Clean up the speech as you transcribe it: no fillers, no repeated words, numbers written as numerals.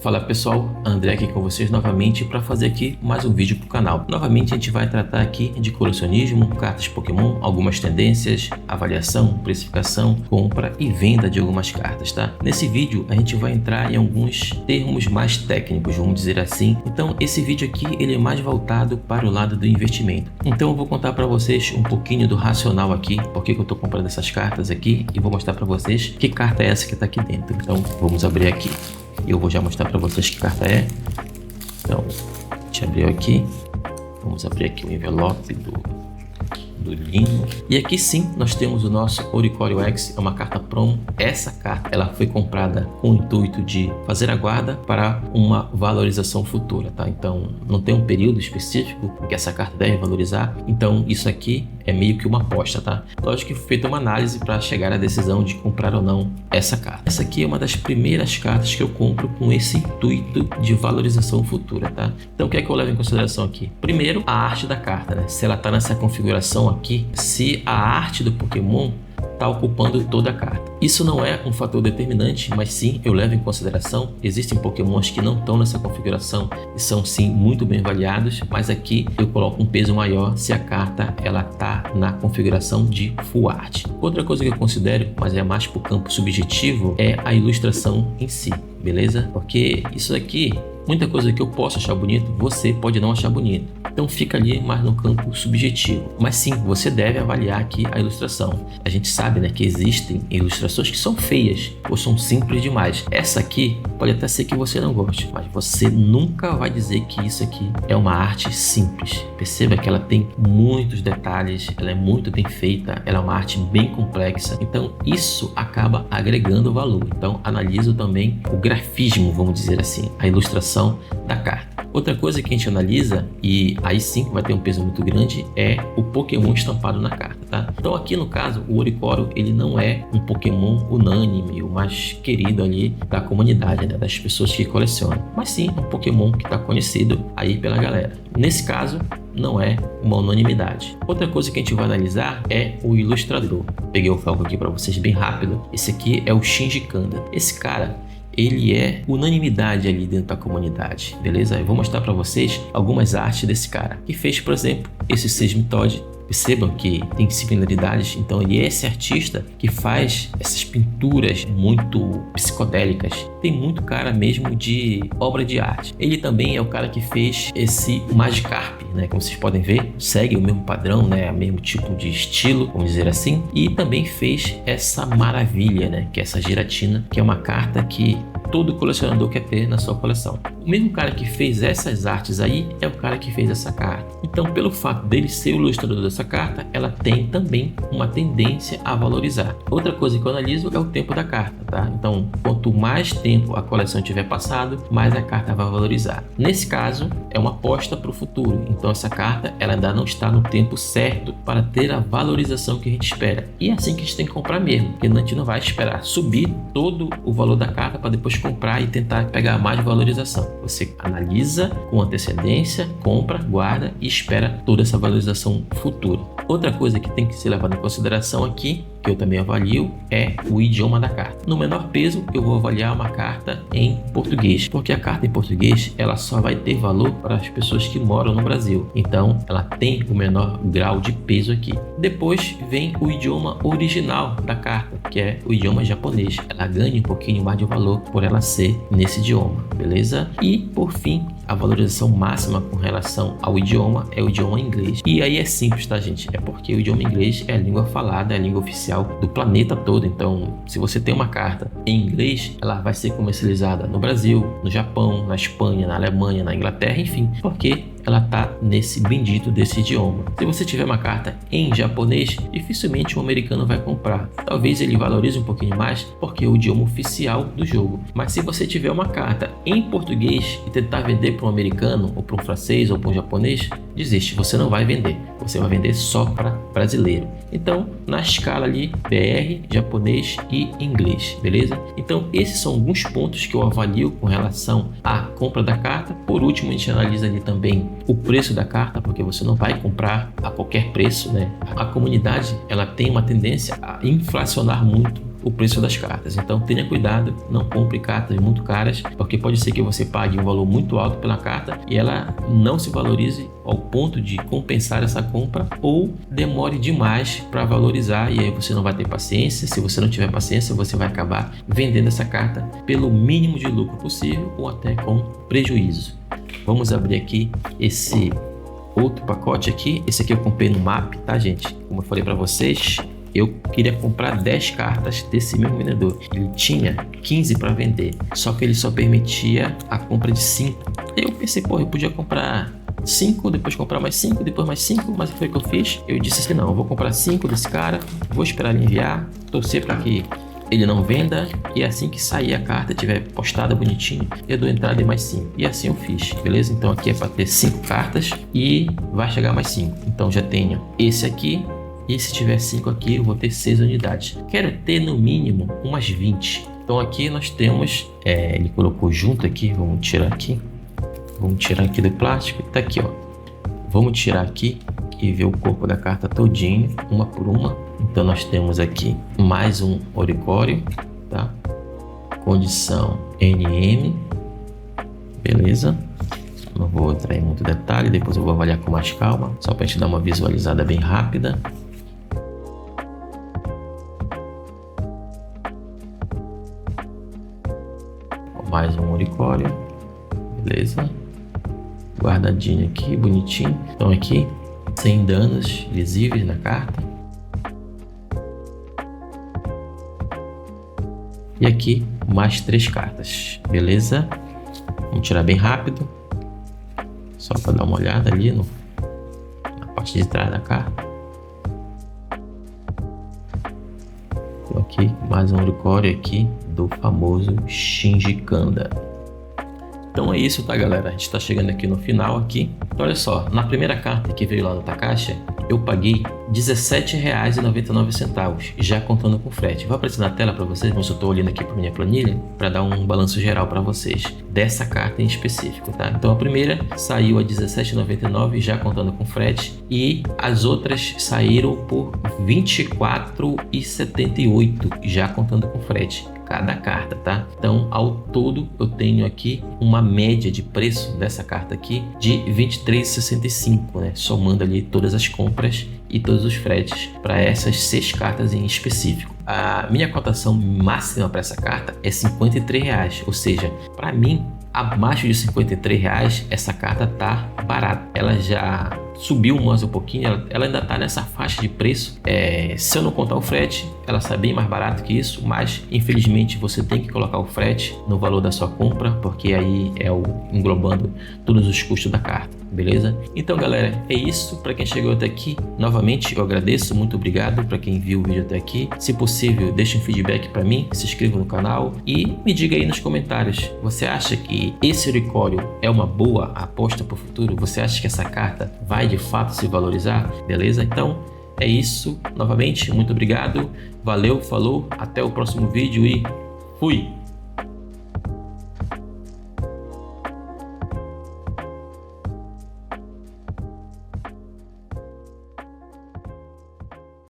Fala pessoal, André aqui com vocês novamente para fazer aqui mais um vídeo para o canal. Novamente a gente vai tratar aqui de colecionismo, cartas Pokémon, algumas tendências, avaliação, precificação, compra e venda de algumas cartas, tá? Nesse vídeo a gente vai entrar em alguns termos mais técnicos, vamos dizer assim. Então esse vídeo aqui ele é mais voltado para o lado do investimento. Então eu vou contar para vocês um pouquinho do racional aqui, porque eu estou comprando essas cartas aqui e vou mostrar para vocês que carta é essa que está aqui dentro. Então vamos abrir aqui. Eu vou já mostrar para vocês que carta é. Então, a gente abriu aqui. Vamos abrir aqui o envelope do Lino. E aqui sim, nós temos o nosso Oricorio X, é uma carta promo. Essa carta, ela foi comprada com o intuito de fazer a guarda para uma valorização futura, tá? Então, não tem um período específico que essa carta deve valorizar. Então, isso aqui é meio que uma aposta, tá? Lógico que foi feita uma análise para chegar à decisão de comprar ou não essa carta. Essa aqui é uma das primeiras cartas que eu compro com esse intuito de valorização futura, tá? Então, o que é que eu levo em consideração aqui? Primeiro, a arte da carta, né? Se ela tá nessa configuração aqui, se a arte do Pokémon está ocupando toda a carta. Isso não é um fator determinante, mas sim eu levo em consideração. Existem Pokémons que não estão nessa configuração e são sim muito bem avaliados, mas aqui eu coloco um peso maior se a carta ela tá na configuração de Full Art. Outra coisa que eu considero, mas é mais para o campo subjetivo, é a ilustração em si, beleza? Porque isso aqui, muita coisa que eu posso achar bonito, você pode não achar bonito. Então fica ali mais no campo subjetivo. Mas sim, você deve avaliar aqui a ilustração. A gente sabe, né, que existem ilustrações que são feias ou são simples demais. Essa aqui pode até ser que você não goste, mas você nunca vai dizer que isso aqui é uma arte simples. Perceba que ela tem muitos detalhes, ela é muito bem feita, ela é uma arte bem complexa. Então isso acaba agregando valor. Então analiso também o grafismo, vamos dizer assim, a ilustração da carta. Outra coisa que a gente analisa, e aí sim vai ter um peso muito grande, é o Pokémon estampado na carta, tá? Então aqui no caso, o Oricorio, ele não é um Pokémon unânime, o mais querido ali da comunidade, né? Das pessoas que colecionam. Mas sim, um Pokémon que está conhecido aí pela galera. Nesse caso, não é uma unanimidade. Outra coisa que a gente vai analisar é o ilustrador. Peguei o foco aqui para vocês bem rápido. Esse aqui é o Shinji Kanda. Esse cara, ele é unanimidade ali dentro da comunidade, beleza? Eu vou mostrar para vocês algumas artes desse cara que fez, por exemplo, esse Seismitoad. Percebam que tem similaridades. Então ele é esse artista que faz essas pinturas muito psicodélicas. Tem muito cara mesmo de obra de arte. Ele também é o cara que fez esse Magikarp, né? Como vocês podem ver, segue o mesmo padrão, né? O mesmo tipo de estilo, vamos dizer assim. E também fez essa maravilha, né? Que é essa Giratina, que é uma carta que todo colecionador quer ter na sua coleção. O mesmo cara que fez essas artes aí é o cara que fez essa carta. Então, pelo fato dele ser o ilustrador dessa carta, ela tem também uma tendência a valorizar. Outra coisa que eu analiso é o tempo da carta, tá? Então, quanto mais tempo a coleção tiver passado, mais a carta vai valorizar. Nesse caso, é uma aposta para o futuro. Então, essa carta ela ainda não está no tempo certo para ter a valorização que a gente espera. E é assim que a gente tem que comprar mesmo, porque a gente não vai esperar subir todo o valor da carta para depois comprar e tentar pegar mais valorização. Você analisa com antecedência, compra, guarda e espera toda essa valorização futura. Outra coisa que tem que ser levada em consideração aqui, que eu também avalio, é o idioma da carta. No menor peso, eu vou avaliar uma carta em português, porque a carta em português ela só vai ter valor para as pessoas que moram no Brasil. Então, ela tem o menor grau de peso aqui. Depois vem o idioma original da carta, que é o idioma japonês. Ela ganha um pouquinho mais de valor por ela ser nesse idioma, beleza? E, por fim, a valorização máxima com relação ao idioma é o idioma inglês. E aí é simples, tá, gente? É porque o idioma inglês é a língua falada, é a língua oficial do planeta todo. Então, se você tem uma carta em inglês, ela vai ser comercializada no Brasil, no Japão, na Espanha, na Alemanha, na Inglaterra, enfim, porque ela tá nesse bendito desse idioma. Se você tiver uma carta em japonês, dificilmente um americano vai comprar. Talvez ele valorize um pouquinho mais porque é o idioma oficial do jogo. Mas se você tiver uma carta em português e tentar vender para um americano, ou para um francês, ou para um japonês, desiste, você não vai vender. Você vai vender só para brasileiro. Então, na escala ali, BR, japonês e inglês, beleza? Então, esses são alguns pontos que eu avalio com relação à compra da carta. Por último, a gente analisa ali também o preço da carta, porque você não vai comprar a qualquer preço, né? A comunidade, ela tem uma tendência a inflacionar muito o preço das cartas. Então tenha cuidado, não compre cartas muito caras, porque pode ser que você pague um valor muito alto pela carta e ela não se valorize ao ponto de compensar essa compra, ou demore demais para valorizar, e aí você não vai ter paciência. Se você não tiver paciência, você vai acabar vendendo essa carta pelo mínimo de lucro possível ou até com prejuízo. Vamos abrir aqui esse outro pacote aqui. Esse aqui eu comprei no MAP, tá, gente? Como eu falei para vocês, eu queria comprar 10 cartas desse mesmo vendedor. Ele tinha 15 para vender, só que ele só permitia a compra de 5. Eu pensei, pô, eu podia comprar 5, depois comprar mais 5, depois mais 5, mas foi o que eu fiz. Eu disse assim, não, eu vou comprar 5 desse cara, vou esperar ele enviar, torcer para que ele não venda, e assim que sair a carta, tiver postada bonitinho, eu dou entrada em mais 5. E assim eu fiz, beleza? Então aqui é para ter 5 cartas e vai chegar mais 5. Então já tenho esse aqui, e se tiver 5 aqui, eu vou ter 6 unidades. Quero ter no mínimo umas 20. Então aqui nós temos, ele colocou junto aqui, vamos tirar aqui. Vamos tirar aqui do plástico, tá aqui, ó. Vamos tirar aqui e ver o corpo da carta todinho, uma por uma. Então nós temos aqui mais um Oricório, tá? Condição NM, beleza? Não vou entrar em muito detalhe, depois eu vou avaliar com mais calma, só para a gente dar uma visualizada bem rápida. Mais um Oricório, beleza? Guardadinho aqui, bonitinho. Então aqui, sem danos visíveis na carta. E aqui, mais 3 cartas, beleza? Vamos tirar bem rápido, só para dar uma olhada ali na parte de trás da carta. Então aqui, mais um Oricório aqui do famoso Shinji Kanda. Então é isso, tá, galera? A gente tá chegando aqui no final aqui. Então, olha só, na primeira carta que veio lá da Takasha, eu paguei R$17,99, já contando com frete. Vou aparecer na tela para vocês, mas eu tô olhando aqui para minha planilha para dar um balanço geral para vocês dessa carta em específico, tá? Então a primeira saiu a R$17,99, já contando com frete, e as outras saíram por R$24,78, já contando com frete. Cada carta, tá? Então, ao todo, eu tenho aqui uma média de preço dessa carta aqui de R$23,65, né? Somando ali todas as compras e todos os fretes para essas 6 cartas em específico. A minha cotação máxima para essa carta é R$53, ou seja, para mim, abaixo de R$53, essa carta tá barata. Ela já subiu mais um pouquinho, ela ainda tá nessa faixa de preço. Se eu não contar o frete, ela sai bem mais barato que isso, mas infelizmente você tem que colocar o frete no valor da sua compra, porque aí é englobando todos os custos da carta, beleza? Então, galera, é isso. Para quem chegou até aqui, novamente eu agradeço, muito obrigado para quem viu o vídeo até aqui. Se possível, deixe um feedback para mim, se inscreva no canal e me diga aí nos comentários, você acha que esse Oricório é uma boa aposta para o futuro? Você acha que essa carta vai de fato se valorizar? Beleza? Então é isso. Novamente, muito obrigado. Valeu, falou, até o próximo vídeo e fui!